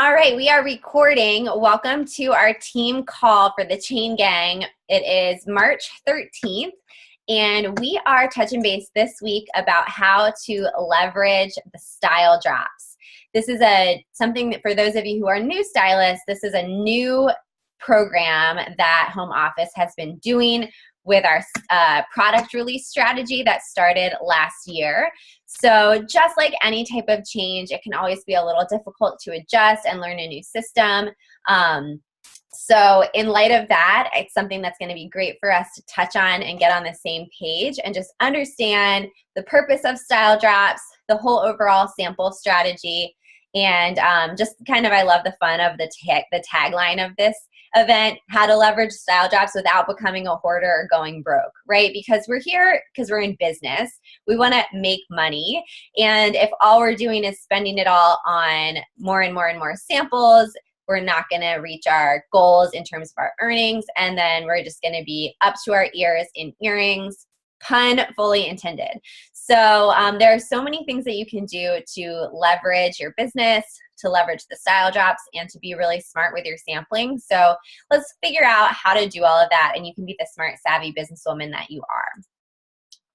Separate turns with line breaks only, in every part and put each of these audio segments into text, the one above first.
All right, we are recording. Welcome to our team call for the Chain Gang. It is March 13th, and we are touching base this week about how to leverage the style drops. This is something that for those of you who are new stylists, this is a new program that Home Office has been doing with our product release strategy that started last year. So just like any type of change, it can always be a little difficult to adjust and learn a new system. So in light of that, it's something that's going to be great for us to touch on and get on the same page and just understand the purpose of style drops, the whole overall sample strategy, and just kind of, I love the fun of the tagline of this event, how to leverage style drops without becoming a hoarder or going broke, right? Because we're here because we're in business. We want to make money. And if all we're doing is spending it all on more and more and more samples, we're not going to reach our goals in terms of our earnings. And then we're just going to be up to our ears in earrings, pun fully intended. So there are so many things that you can do to leverage your business, to leverage the style drops, and to be really smart with your sampling. So let's figure out how to do all of that, and you can be the smart, savvy businesswoman that you are.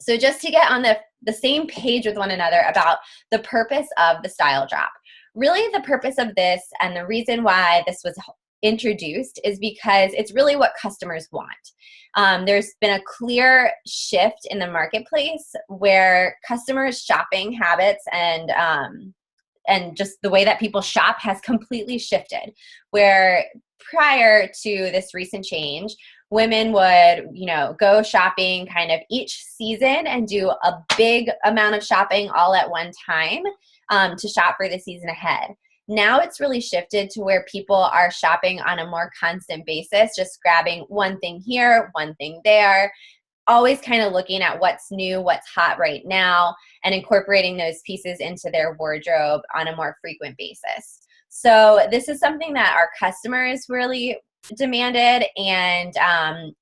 So just to get on the same page with one another about the purpose of the style drop. Really the purpose of this and the reason why this was introduced is because it's really what customers want. There's been a clear shift in the marketplace where customers' shopping habits and just the way that people shop has completely shifted. Where prior to this recent change, women would, go shopping kind of each season and do a big amount of shopping all at one time to shop for the season ahead. Now it's really shifted to where people are shopping on a more constant basis, just grabbing one thing here, one thing there, always kind of looking at what's new, what's hot right now, and incorporating those pieces into their wardrobe on a more frequent basis. So this is something that our customers really demanded. And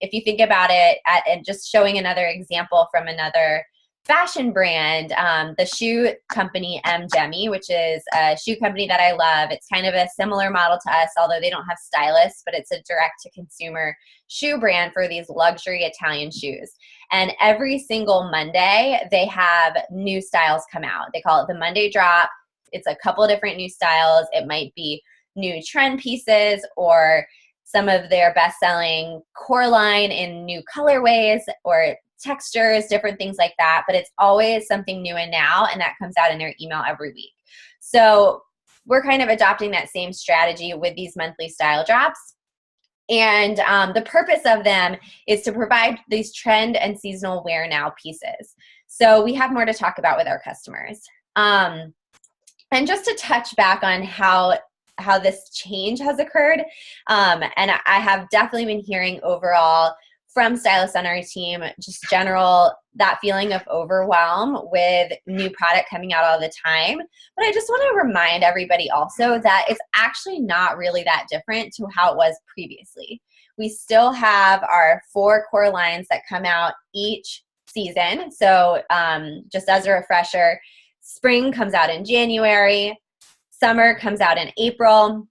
if you think about it, and just showing another example from another fashion brand, the shoe company Jemmy, which is a shoe company that I love. It's kind of a similar model to us, although they don't have stylists, but it's a direct-to-consumer shoe brand for these luxury Italian shoes. And every single Monday, they have new styles come out. They call it the Monday drop. It's a couple different new styles. It might be new trend pieces or some of their best-selling core line in new colorways or textures, different things like that, but it's always something new and now, and that comes out in their email every week. So we're kind of adopting that same strategy with these monthly style drops. And the purpose of them is to provide these trend and seasonal wear now pieces. So we have more to talk about with our customers. And just to touch back on how this change has occurred, and I have definitely been hearing overall from stylists on our team, just that feeling of overwhelm with new product coming out all the time. But I just want to remind everybody also that it's actually not really that different to how it was previously. We still have our 4 core lines that come out each season. So just as a refresher, spring comes out in January, summer comes out in April,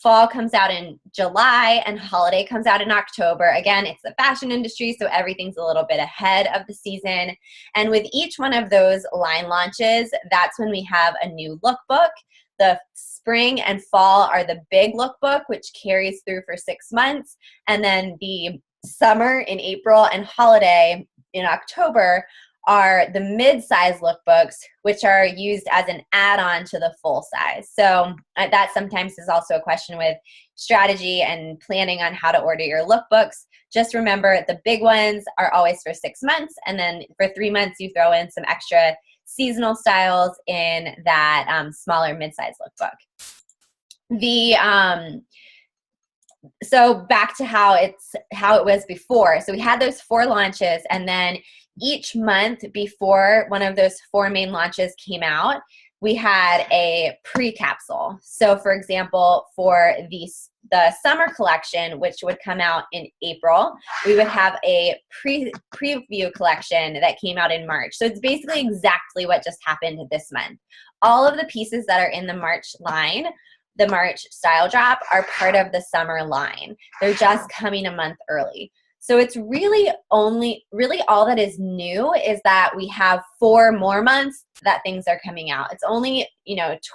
fall comes out in July, and holiday comes out in October. Again, it's the fashion industry, so everything's a little bit ahead of the season. And with each one of those line launches, that's when we have a new lookbook. The spring and fall are the big lookbook, which carries through for 6 months. And then the summer in April and holiday in October are the mid-size lookbooks, which are used as an add-on to the full size. So that sometimes is also a question with strategy and planning on how to order your lookbooks. Just remember the big ones are always for 6 months, and then for 3 months you throw in some extra seasonal styles in that smaller mid-size lookbook. So back to how it was before. So we had those 4 launches, and then each month before one of those 4 main launches came out, we had a pre-capsule. So for example, for the summer collection, which would come out in April, we would have a preview collection that came out in March. So it's basically exactly what just happened this month. All of the pieces that are in the March line the March style drop are part of the summer line. They're just coming a month early. So it's really all that is new is that we have 4 more months that things are coming out. It's only,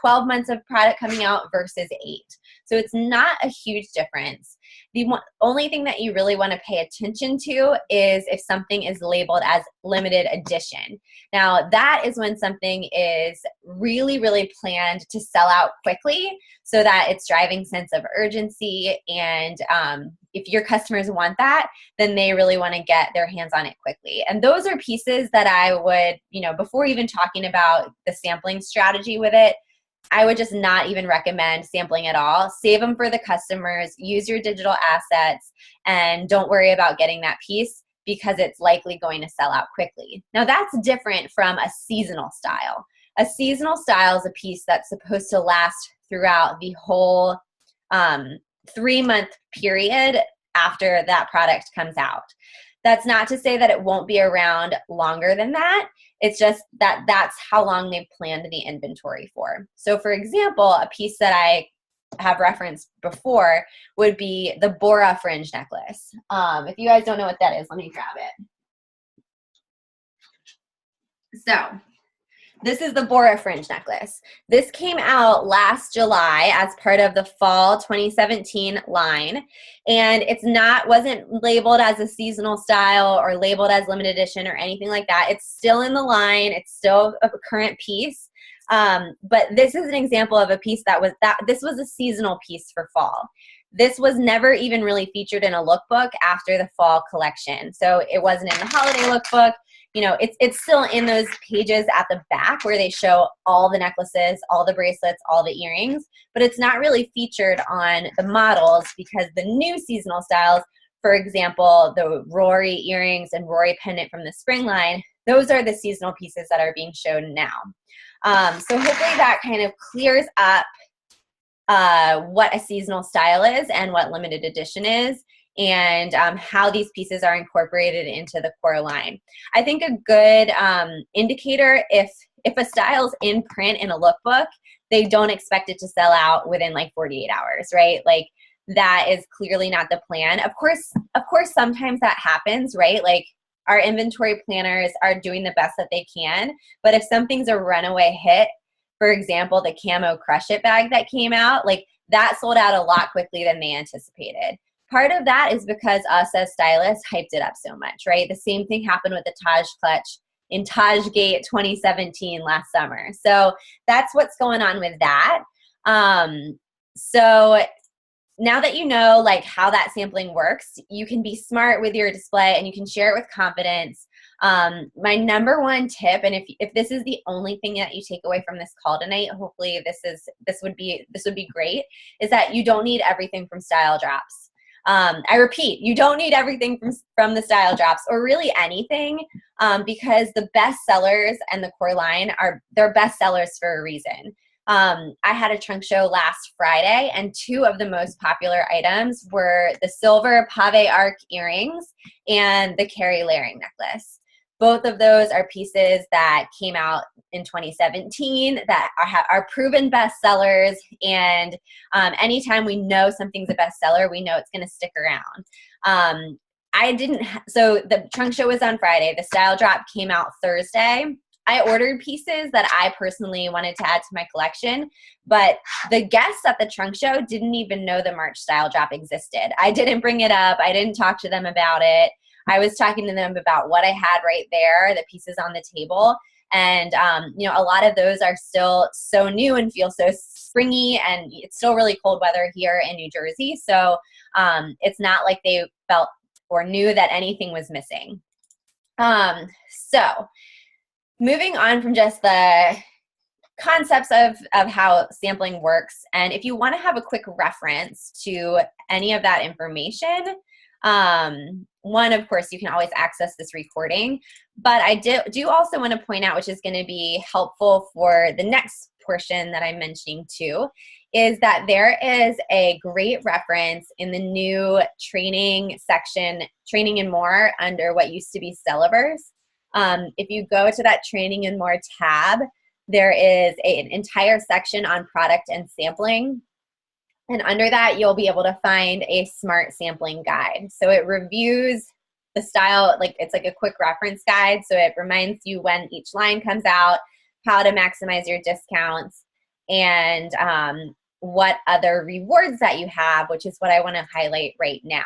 12 months of product coming out versus 8. So it's not a huge difference. The only thing that you really want to pay attention to is if something is labeled as limited edition. Now, that is when something is really, really planned to sell out quickly so that it's driving sense of urgency. And if your customers want that, then they really want to get their hands on it quickly. And those are pieces that I would, before even talking about the sampling strategy with it, I would just not even recommend sampling at all. Save them for the customers, use your digital assets, and don't worry about getting that piece because it's likely going to sell out quickly. Now that's different from a seasonal style. A seasonal style is a piece that's supposed to last throughout the whole 3-month period after that product comes out. That's not to say that it won't be around longer than that. It's just that that's how long they've planned the inventory for. So for example, a piece that I have referenced before would be the Bora fringe necklace. If you guys don't know what that is, let me grab it. So this is the Bora fringe necklace. This came out last July as part of the fall 2017 line, and wasn't labeled as a seasonal style or labeled as limited edition or anything like that. It's still in the line. It's still a current piece. But this is an example of a piece this was a seasonal piece for fall. This was never even really featured in a lookbook after the fall collection. So it wasn't in the holiday lookbook. It's still in those pages at the back where they show all the necklaces, all the bracelets, all the earrings, but it's not really featured on the models because the new seasonal styles, for example, the Rory earrings and Rory pendant from the spring line, those are the seasonal pieces that are being shown now. So hopefully that kind of clears up what a seasonal style is and what limited edition is, and how these pieces are incorporated into the core line. I think a good indicator, if a style's in print in a lookbook, they don't expect it to sell out within like 48 hours, right? Like that is clearly not the plan. Of course, sometimes that happens, right? Like our inventory planners are doing the best that they can, but if something's a runaway hit, for example, the camo Crush It bag that came out, like that sold out a lot quickly than they anticipated. Part of that is because us as stylists hyped it up so much, right? The same thing happened with the Taj clutch in Tajgate 2017 last summer. So that's what's going on with that. So now that you know like how that sampling works, you can be smart with your display and you can share it with confidence. My number one tip, and if this is the only thing that you take away from this call tonight, hopefully this would be great, is that you don't need everything from style drops. I repeat, you don't need everything from the style drops or really anything, because the best sellers and the core line they're best sellers for a reason. I had a trunk show last Friday, and 2 of the most popular items were the silver pave arc earrings and the Carrie layering necklace. Both of those are pieces that came out in 2017 that are proven bestsellers, and anytime we know something's a bestseller, we know it's going to stick around. So the trunk show was on Friday. The style drop came out Thursday. I ordered pieces that I personally wanted to add to my collection, but the guests at the trunk show didn't even know the March style drop existed. I didn't bring it up. I didn't talk to them about it. I was talking to them about what I had right there, the pieces on the table. And, a lot of those are still so new and feel so springy, and it's still really cold weather here in New Jersey. So it's not like they felt or knew that anything was missing. So moving on from just the concepts of how sampling works, and if you want to have a quick reference to any of that information, one, of course, you can always access this recording, but I do also want to point out, which is going to be helpful for the next portion that I'm mentioning too, is that there is a great reference in the new training section, training and more, under what used to be Stelliverse. If you go to that training and more tab, there is an entire section on product and sampling. And under that, you'll be able to find a smart sampling guide. So it reviews the style, like it's like a quick reference guide. So it reminds you when each line comes out, how to maximize your discounts, and what other rewards that you have, which is what I want to highlight right now.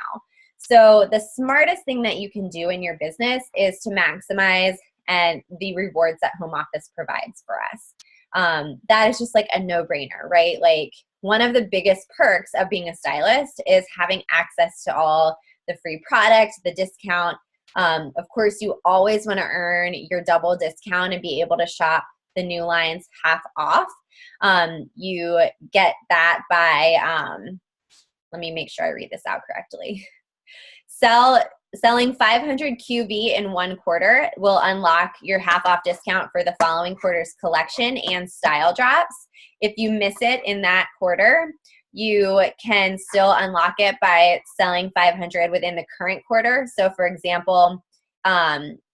So the smartest thing that you can do in your business is to maximize and the rewards that home office provides for us. That is just like a no-brainer, right? Like one of the biggest perks of being a stylist is having access to all the free products, the discount. Of course, you always want to earn your double discount and be able to shop the new lines half off. You get that by, let me make sure I read this out correctly. Selling 500 QV in one quarter will unlock your half off discount for the following quarter's collection and style drops. If you miss it in that quarter, you can still unlock it by selling 500 within the current quarter. So for example,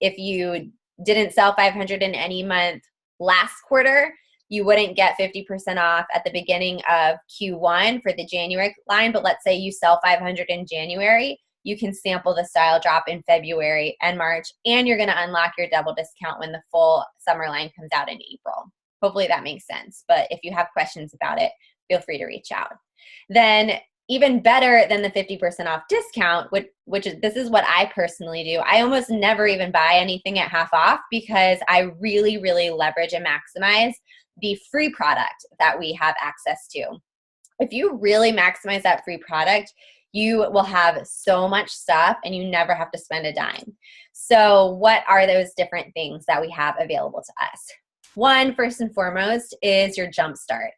if you didn't sell 500 in any month last quarter, you wouldn't get 50% off at the beginning of Q1 for the January line, but let's say you sell 500 in January, you can sample the style drop in February and March, and you're going to unlock your double discount when the full summer line comes out in April. Hopefully that makes sense, but if you have questions about it, feel free to reach out. Then even better than the 50% off discount, which is, this is what I personally do. I almost never even buy anything at half off because I really, really leverage and maximize the free product that we have access to. If you really maximize that free product, you will have so much stuff and you never have to spend a dime. So what are those different things that we have available to us? One, first and foremost, is your Jumpstart.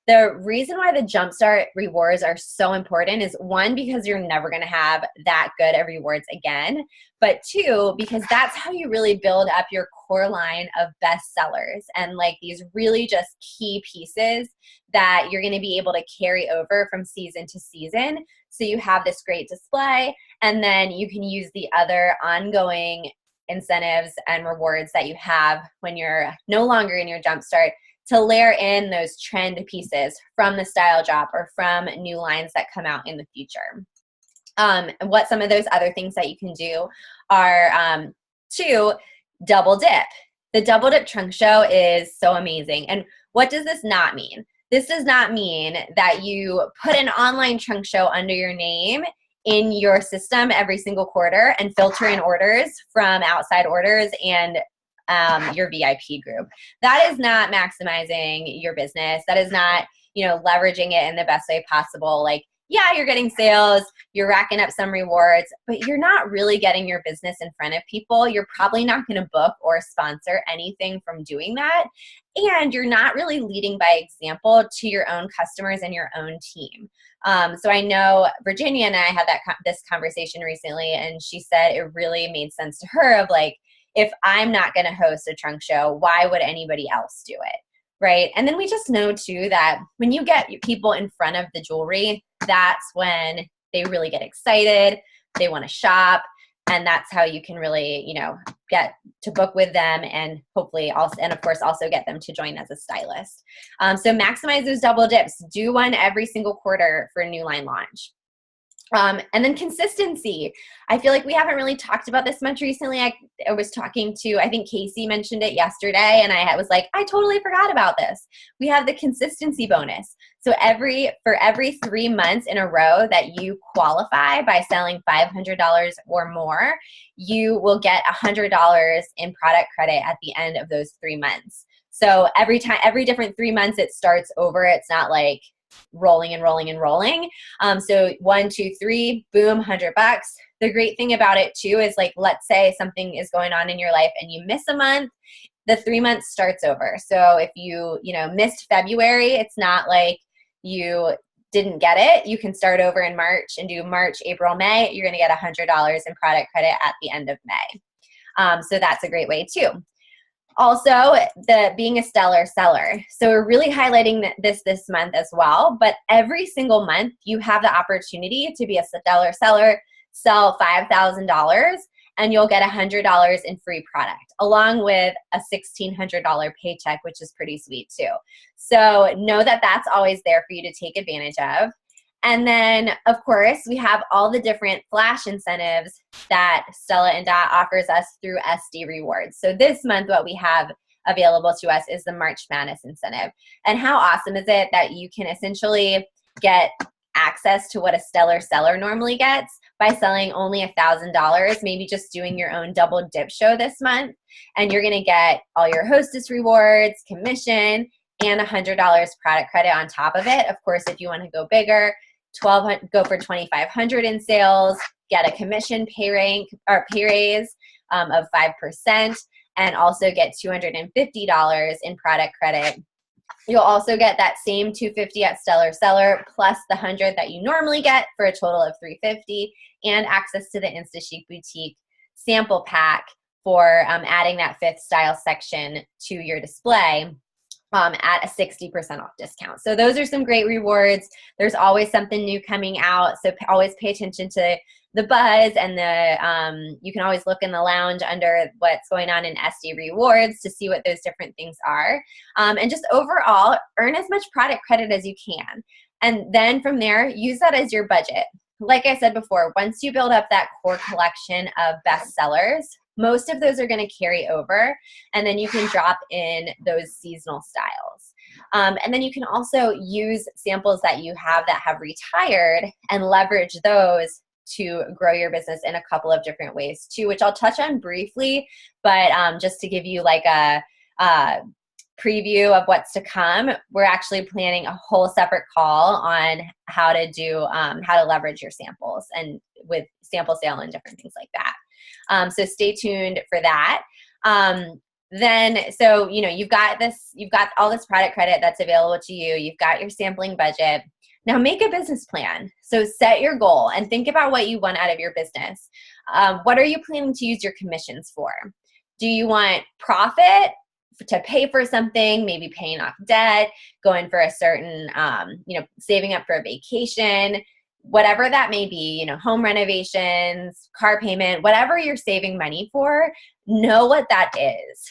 The reason why the Jumpstart rewards are so important is one, because you're never going to have that good of rewards again, but two, because that's how you really build up your core line of best sellers and like these really just key pieces that you're going to be able to carry over from season to season. So you have this great display, and then you can use the other ongoing incentives and rewards that you have when you're no longer in your Jumpstart to layer in those trend pieces from the style drop or from new lines that come out in the future. And what some of those other things that you can do are to double dip. The double dip trunk show is so amazing. And what does this not mean? This does not mean that you put an online trunk show under your name in your system every single quarter and filter in orders from outside orders and your VIP group. That is not maximizing your business. That is not, leveraging it in the best way possible. Like, yeah, you're getting sales, you're racking up some rewards, but you're not really getting your business in front of people. You're probably not going to book or sponsor anything from doing that. And you're not really leading by example to your own customers and your own team. So I know Virginia and I had this conversation recently, and she said it really made sense to her of like, if I'm not going to host a trunk show, why would anybody else do it, right? And then we just know too that when you get people in front of the jewelry, that's when they really get excited, they want to shop, and that's how you can really, get to book with them and hopefully also, and of course, also get them to join as a stylist. So maximize those double dips. Do one every single quarter for a new line launch. And then consistency. I feel like we haven't really talked about this much recently. I was talking to, I think Casey mentioned it yesterday, and I was like, I totally forgot about this. We have the consistency bonus. So for every 3 months in a row that you qualify by selling $500 or more, you will get $100 in product credit at the end of those 3 months. So every different 3 months it starts over. It's not like rolling and rolling and rolling. So 1, 2, 3, boom, $100. The great thing about it too is like, let's say something is going on in your life and you miss a month, the 3 months starts over. So if you missed February, it's not like you didn't get it. You can start over in March and do March, April, May. You're going to get $100 in product credit at the end of May. So that's a great way too. Also, being a stellar seller. So we're really highlighting this month as well, but every single month you have the opportunity to be a stellar seller, sell $5,000, and you'll get $100 in free product, along with a $1,600 paycheck, which is pretty sweet too. So know that that's always there for you to take advantage of. And then, of course, we have all the different flash incentives that Stella and Dot offers us through SD Rewards. So this month, what we have available to us is the March Madness incentive. And how awesome is it that you can essentially get access to what a stellar seller normally gets by selling only $1,000, maybe just doing your own double dip show this month. And you're going to get all your hostess rewards, commission, and $100 product credit on top of it. Of course, if you want to go bigger, go for $2,500 in sales, get a commission pay raise of 5%, and also get $250 in product credit. You'll also get that same $250 at Stellar Seller plus the $100 that you normally get for a total of $350, and access to the Insta Chic Boutique sample pack for adding that fifth style section to your display at a 60% off discount. So those are some great rewards. There's always something new coming out, so always pay attention to the buzz, and you can always look in the lounge under what's going on in SD Rewards to see what those different things are. And just overall, earn as much product credit as you can. And then from there, use that as your budget. Like I said before, once you build up that core collection of best sellers, most of those are going to carry over, and then you can drop in those seasonal styles. And then you can also use samples that you have that have retired and leverage those to grow your business in a couple of different ways too, which I'll touch on briefly, but just to give you like a preview of what's to come, we're actually planning a whole separate call on how to leverage your samples and with sample sale and different things like that. So stay tuned for that. So you've got all this product credit that's available to you. You've got your sampling budget. Now make a business plan. So set your goal and think about what you want out of your business. What are you planning to use your commissions for? Do you want profit to pay for something, maybe paying off debt, going for a certain, saving up for a vacation, whatever that may be, home renovations, car payment, whatever you're saving money for, know what that is.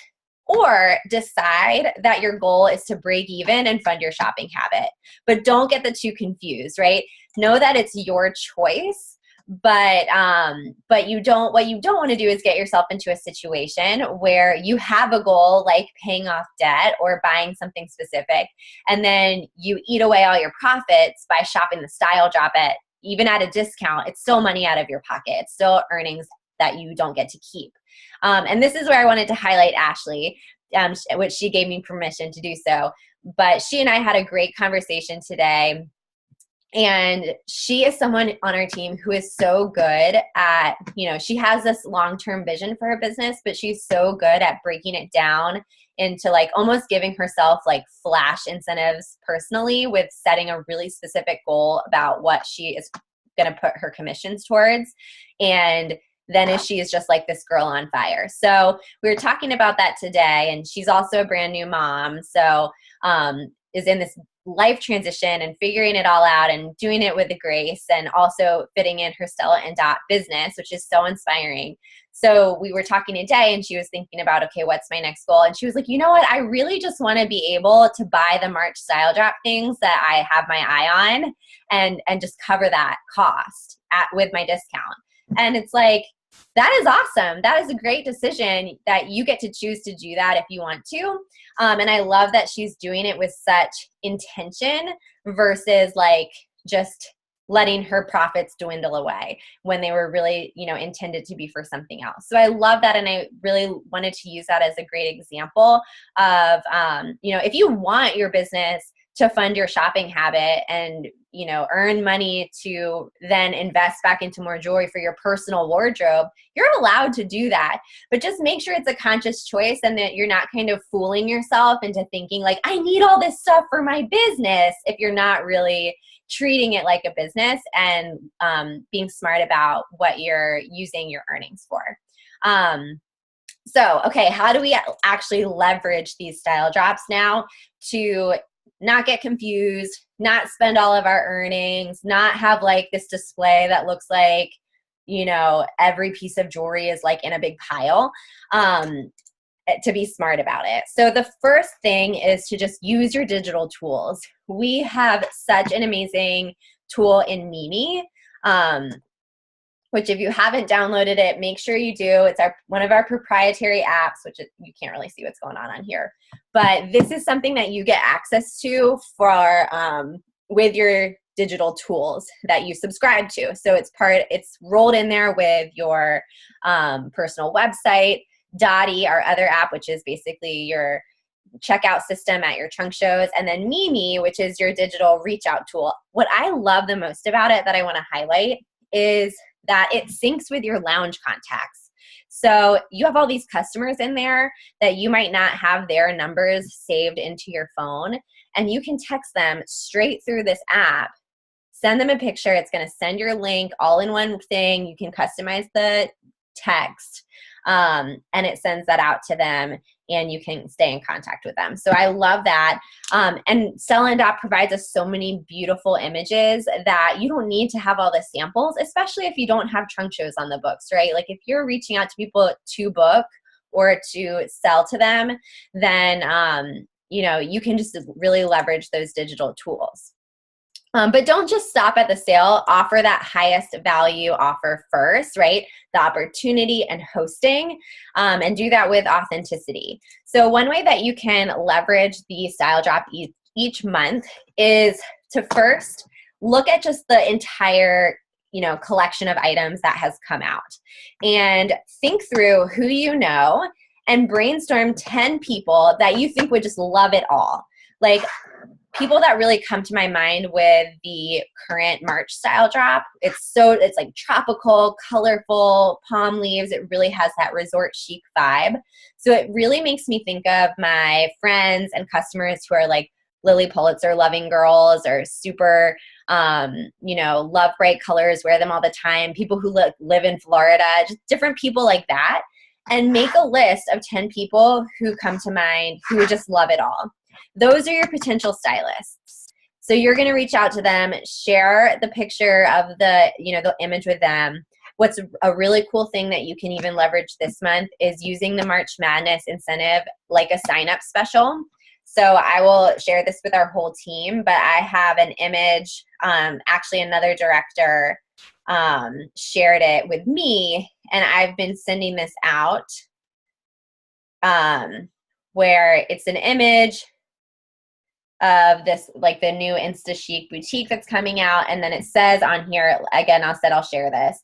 Or decide that your goal is to break even and fund your shopping habit. But don't get the two confused, right? Know that it's your choice, but what you don't want to do is get yourself into a situation where you have a goal like paying off debt or buying something specific, and then you eat away all your profits by shopping the style drop even at a discount. It's still money out of your pocket. It's still earnings that you don't get to keep. And this is where I wanted to highlight Ashley, which she gave me permission to do so. But she and I had a great conversation today. And she is someone on our team who is so good at, she has this long-term vision for her business, but she's so good at breaking it down into like almost giving herself like flash incentives personally, with setting a really specific goal about what she is going to put her commissions towards. And then she is just like this girl on fire. So we were talking about that today, and she's also a brand new mom. So is in this life transition and figuring it all out and doing it with the grace, and also fitting in her Stella and Dot business, which is so inspiring. So we were talking today, and she was thinking about, okay, what's my next goal? And she was like, you know what? I really just want to be able to buy the March style drop things that I have my eye on and just cover that cost with my discount. And it's like, that is awesome. That is a great decision that you get to choose to do that if you want to. And I love that she's doing it with such intention versus like just letting her profits dwindle away when they were really, intended to be for something else. So I love that. And I really wanted to use that as a great example of, if you want your business to fund your shopping habit and, earn money to then invest back into more jewelry for your personal wardrobe, you're allowed to do that. But just make sure it's a conscious choice and that you're not kind of fooling yourself into thinking like, I need all this stuff for my business, if you're not really treating it like a business and being smart about what you're using your earnings for. So, okay, how do we actually leverage these style drops now to not get confused, not spend all of our earnings, not have like this display that looks like, every piece of jewelry is like in a big pile, to be smart about it. So the first thing is to just use your digital tools. We have such an amazing tool in Nene, which if you haven't downloaded it, make sure you do. It's one of our proprietary apps, which you can't really see what's going on here. But this is something that you get access to for with your digital tools that you subscribe to. So it's rolled in there with your personal website, Dottie, our other app, which is basically your checkout system at your trunk shows, and then Mimi, which is your digital reach out tool. What I love the most about it that I want to highlight is that it syncs with your lounge contacts. So you have all these customers in there that you might not have their numbers saved into your phone, and you can text them straight through this app, send them a picture. It's going to send your link all in one thing. You can customize the text, and it sends that out to them, and you can stay in contact with them. So I love that. And Sell-In-Dot provides us so many beautiful images that you don't need to have all the samples, especially if you don't have trunk shows on the books, right? Like if you're reaching out to people to book or to sell to them, then you can just really leverage those digital tools. But don't just stop at the sale. Offer that highest value offer first, right? The opportunity and hosting, and do that with authenticity. So one way that you can leverage the style drop each month is to first look at just the entire collection of items that has come out, and think through who you know and brainstorm 10 people that you think would just love it all. Like, people that really come to my mind with the current March style drop, it's like tropical, colorful, palm leaves. It really has that resort chic vibe. So it really makes me think of my friends and customers who are like Lily Pulitzer loving girls, or super, love bright colors, wear them all the time. People who live in Florida, just different people like that. And make a list of 10 people who come to mind who would just love it all. Those are your potential stylists. So you're going to reach out to them, share the picture of the image with them. What's a really cool thing that you can even leverage this month is using the March Madness incentive like a sign-up special. So I will share this with our whole team, but I have an image, actually another director shared it with me, and I've been sending this out where it's an image of this, like the new Insta Chic boutique that's coming out. And then it says on here, again, I'll share this.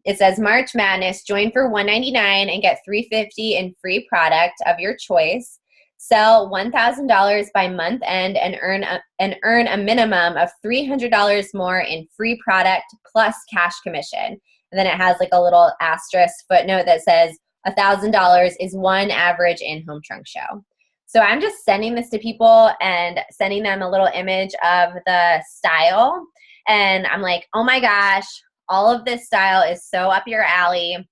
It says March Madness, join for $199 and get $350 in free product of your choice. Sell $1,000 by month end and earn a minimum of $300 more in free product plus cash commission. And then it has like a little asterisk footnote that says $1,000 is one average in-home trunk show. So I'm just sending this to people and sending them a little image of the style. And I'm like, oh my gosh, all of this style is so up your alley.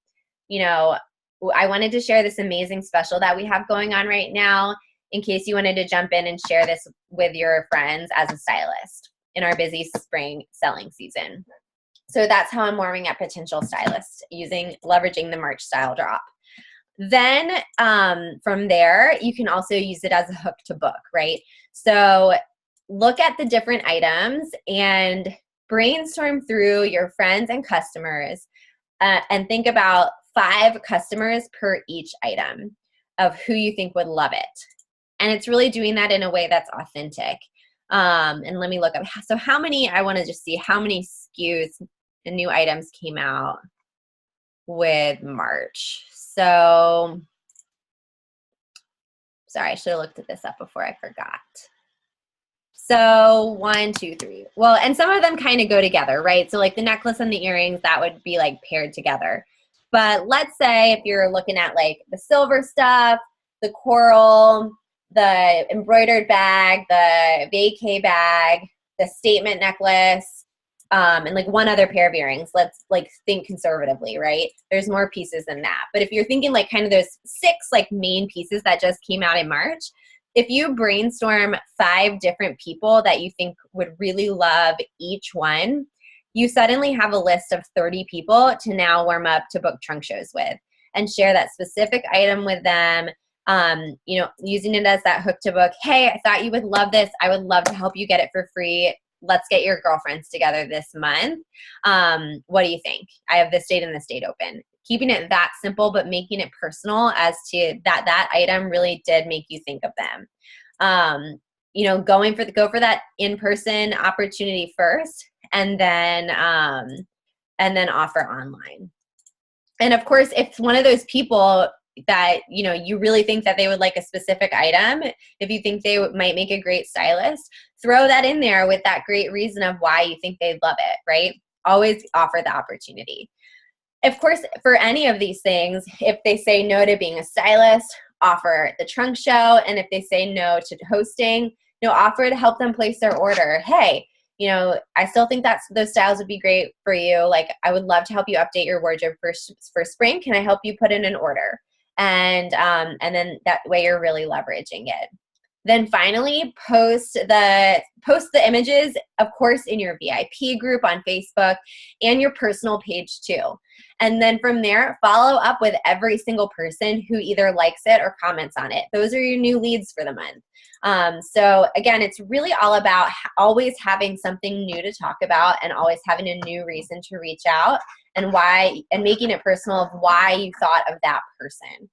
I wanted to share this amazing special that we have going on right now in case you wanted to jump in and share this with your friends as a stylist in our busy spring selling season. So that's how I'm warming up potential stylists, leveraging the March style drop. Then from there, you can also use it as a hook to book, right? So look at the different items and brainstorm through your friends and customers, and think about 5 customers per each item of who you think would love it. And it's really doing that in a way that's authentic. And let me look up. So I want to just see how many SKUs and new items came out with March. So, sorry, I should have looked at this up before I forgot. So 1, 2, 3. Well, and some of them kind of go together, right? So like the necklace and the earrings, that would be like paired together. But let's say if you're looking at like the silver stuff, the coral, the embroidered bag, the vacay bag, the statement necklace, and like one other pair of earrings. Let's like think conservatively, right? There's more pieces than that. But if you're thinking like kind of those 6 like main pieces that just came out in March, if you brainstorm 5 different people that you think would really love each one, you suddenly have a list of 30 people to now warm up to book trunk shows with and share that specific item with them. Using it as that hook to book. Hey, I thought you would love this. I would love to help you get it for free. let's get your girlfriends together this month. What do you think? I have this date and this date open. Keeping it that simple, but making it personal as to that item really did make you think of them. Go for that in-person opportunity first, and then offer online. And of course, if one of those people that, you really think that they would like a specific item, if you think they might make a great stylist, throw that in there with that great reason of why you think they'd love it, right? Always offer the opportunity. Of course, for any of these things, if they say no to being a stylist, offer the trunk show. And if they say no to hosting, offer to help them place their order. Hey, I still think those styles would be great for you. Like, I would love to help you update your wardrobe for spring. Can I help you put in an order? And then that way you're really leveraging it. Then finally, post the images, of course, in your VIP group on Facebook and your personal page too. And then from there, follow up with every single person who either likes it or comments on it. Those are your new leads for the month. So again, it's really all about always having something new to talk about and always having a new reason to reach out and making it personal of why you thought of that person.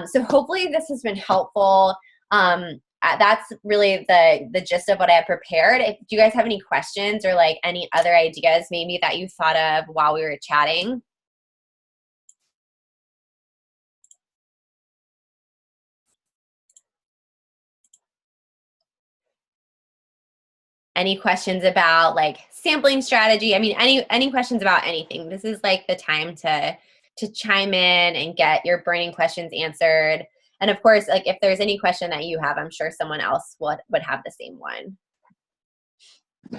So hopefully this has been helpful. That's really the gist of what I had prepared. Do you guys have any questions or like any other ideas maybe that you thought of while we were chatting? Any questions about like sampling strategy? I mean, any questions about anything? This is like the time to chime in and get your burning questions answered. And of course, like if there's any question that you have, I'm sure someone else would have the same one.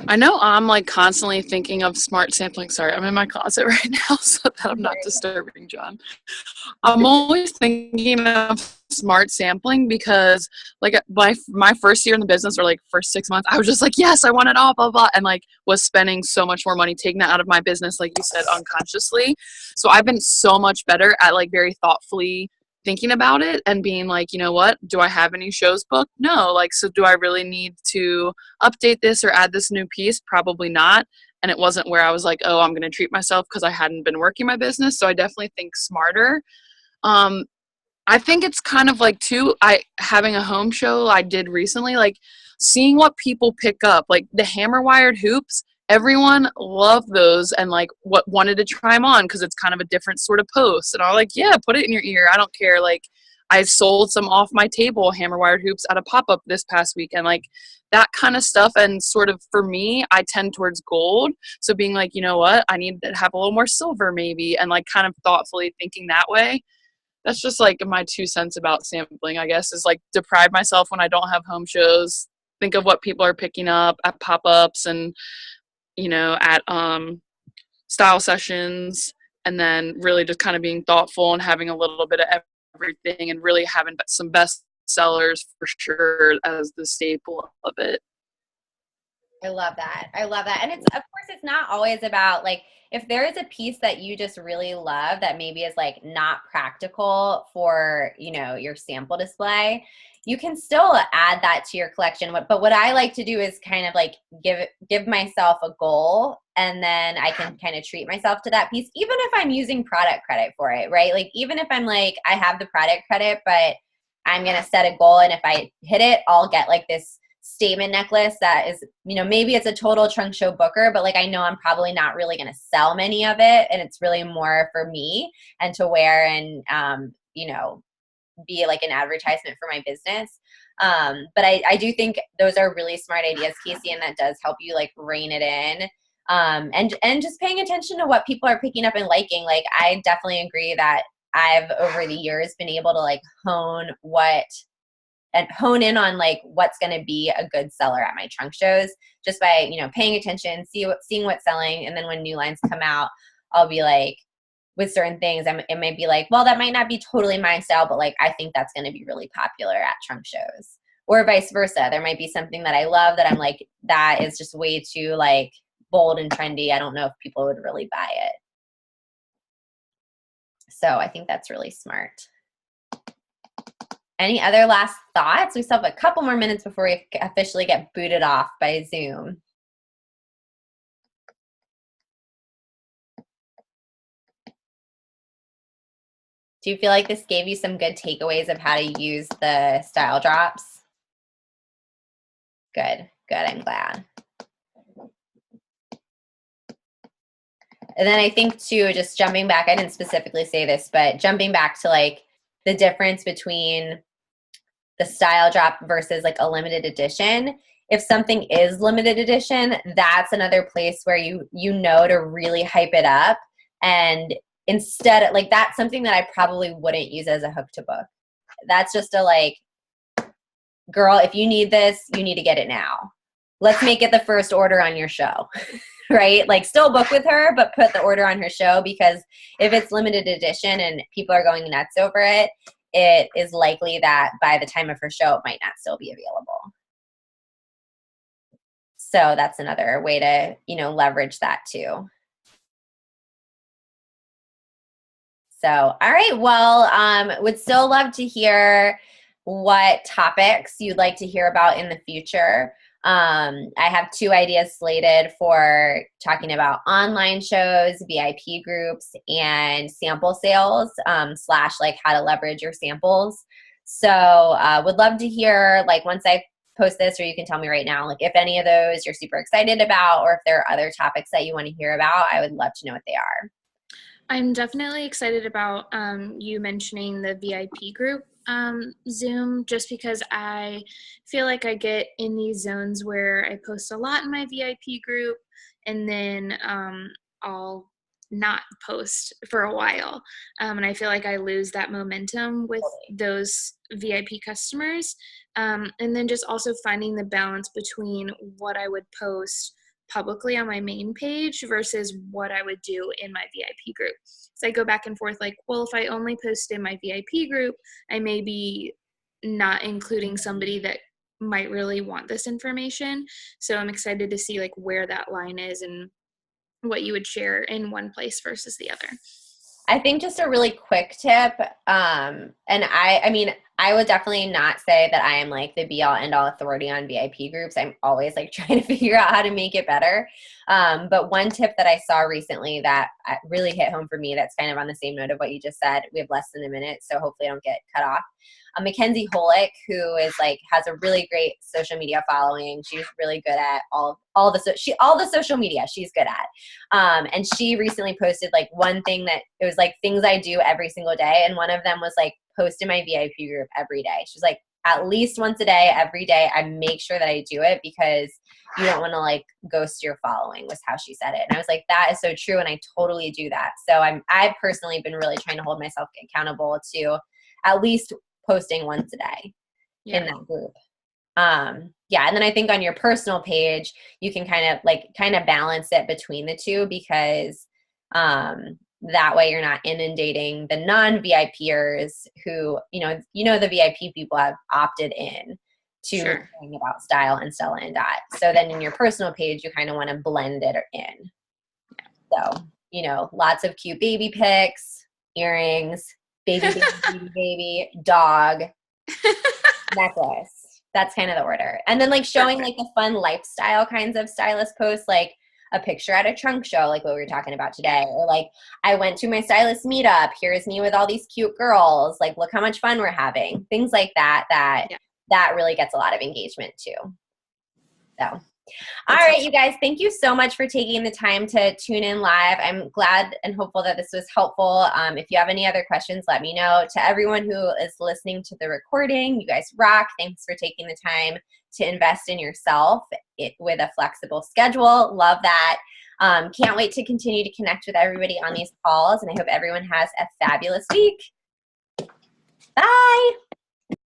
I know I'm like constantly thinking of smart sampling. Sorry, I'm in my closet right now so that I'm not disturbing John. I'm always thinking of smart sampling because like my first year in the business, or like first 6 months, I was just like, yes, I want it all, blah, blah, and like was spending so much more money taking that out of my business, like you said, unconsciously. So I've been so much better at like very thoughtfully thinking about it and being like, you know what, do I have any shows booked? No. Like, so do I really need to update this or add this new piece? Probably not. And it wasn't where I was like, oh, I'm going to treat myself because I hadn't been working my business. So I definitely think smarter. I think it's kind of like too, having a home show I did recently, like seeing what people pick up, like the hammer wired hoops. Everyone loved those and like what wanted to try them on because it's kind of a different sort of post. And I'm like, yeah, put it in your ear. I don't care. Like I sold some off my table hammer wired hoops at a pop up this past week, and like that kind of stuff. And sort of for me, I tend towards gold. So being like, you know what, I need to have a little more silver maybe, and like kind of thoughtfully thinking that way. That's just like my 2 cents about sampling, I guess, is like deprive myself when I don't have home shows. Think of what people are picking up at pop-ups and, at style sessions, and then really just kind of being thoughtful and having a little bit of everything and really having some best sellers for sure as the staple of it.
I love that. I love that. And of course, it's not always about like, if there is a piece that you just really love that maybe is like not practical for, your sample display, you can still add that to your collection. But what I like to do is kind of like give myself a goal, and then I can kind of treat myself to that piece, even if I'm using product credit for it, right? Like, even if I'm like, I have the product credit, but I'm going to set a goal, and if I hit it, I'll get like this statement necklace that is, maybe it's a total trunk show booker, but like I know I'm probably not really going to sell many of it, and it's really more for me and to wear and be like an advertisement for my business. But I do think those are really smart ideas, Casey, and that does help you like rein it in. And just paying attention to what people are picking up and liking. Like, I definitely agree that I've over the years been able to like hone in on like what's going to be a good seller at my trunk shows, just by paying attention, seeing what's selling. And then when new lines come out, I'll be like, with certain things, it might be like, well, that might not be totally my style, but like I think that's going to be really popular at trunk shows, or vice versa. There might be something that I love that I'm like, that is just way too like bold and trendy. I don't know if people would really buy it. So I think that's really smart. Any other last thoughts? We still have a couple more minutes before we officially get booted off by Zoom. Do you feel like this gave you some good takeaways of how to use the style drops? Good, good, I'm glad. And then I think too, just jumping back, I didn't specifically say this, but jumping back to like the difference between the style drop versus like a limited edition. If something is limited edition, that's another place where you know to really hype it up. And instead, like that's something that I probably wouldn't use as a hook to book. That's just a like, girl, if you need this, you need to get it now. Let's make it the first order on your show, right? Like still book with her, but put the order on her show, because if it's limited edition and people are going nuts over it, it is likely that by the time of her show, it might not still be available. So that's another way to, you know, leverage that too. So, all right. Well, would still love to hear what topics you'd like to hear about in the future. I have 2 ideas slated for talking about online shows, VIP groups, and sample sales, / like how to leverage your samples. So would love to hear, like once I post this, or you can tell me right now, like if any of those you're super excited about, or if there are other topics that you want to hear about, I would love to know what they are.
I'm definitely excited about you mentioning the VIP group Zoom, just because I feel like I get in these zones where I post a lot in my VIP group, and then I'll not post for a while. And I feel like I lose that momentum with those VIP customers. And then just also finding the balance between what I would post publicly on my main page versus what I would do in my VIP group. So I go back and forth like, well, if I only post in my VIP group, I may be not including somebody that might really want this information. So I'm excited to see like where that line is and what you would share in one place versus the other.
I think just a really quick tip, and I mean, I would definitely not say that I am like the be all end all authority on VIP groups. I'm always like trying to figure out how to make it better. But one tip that I saw recently that really hit home for me, that's kind of on the same note of what you just said. We have less than a minute, so hopefully I don't get cut off. Mackenzie Holick, who is like has a really great social media following. She's really good at all the social media she's good at. And she recently posted like one thing that it was like things I do every single day, and one of them was like post in my VIP group every day. She's like, at least once a day, every day, I make sure that I do it, because you don't want to like ghost your following, was how she said it. And I was like, that is so true, and I totally do that. So I've personally been really trying to hold myself accountable to at least posting once a day in that group. Yeah. And then I think on your personal page, you can kind of balance it between the two, because that way you're not inundating the non-VIPers who, the VIP people have opted in to learning about style and Stella and Dot. So then in your personal page, you kind of want to blend it in. So, lots of cute baby pics, earrings, baby, dog, necklace. That's kind of the order. And then like showing like the fun lifestyle kinds of stylist posts, like a picture at a trunk show, like what we were talking about today. Or like, I went to my stylist meetup. Here's me with all these cute girls. Like, look how much fun we're having. Things like that, that really gets a lot of engagement too. So. All right, you guys, thank you so much for taking the time to tune in live. I'm glad and hopeful that this was helpful. If you have any other questions, let me know. To everyone who is listening to the recording, you guys rock. Thanks for taking the time to invest in yourself with a flexible schedule. Love that. Can't wait to continue to connect with everybody on these calls, and I hope everyone has a fabulous week. Bye.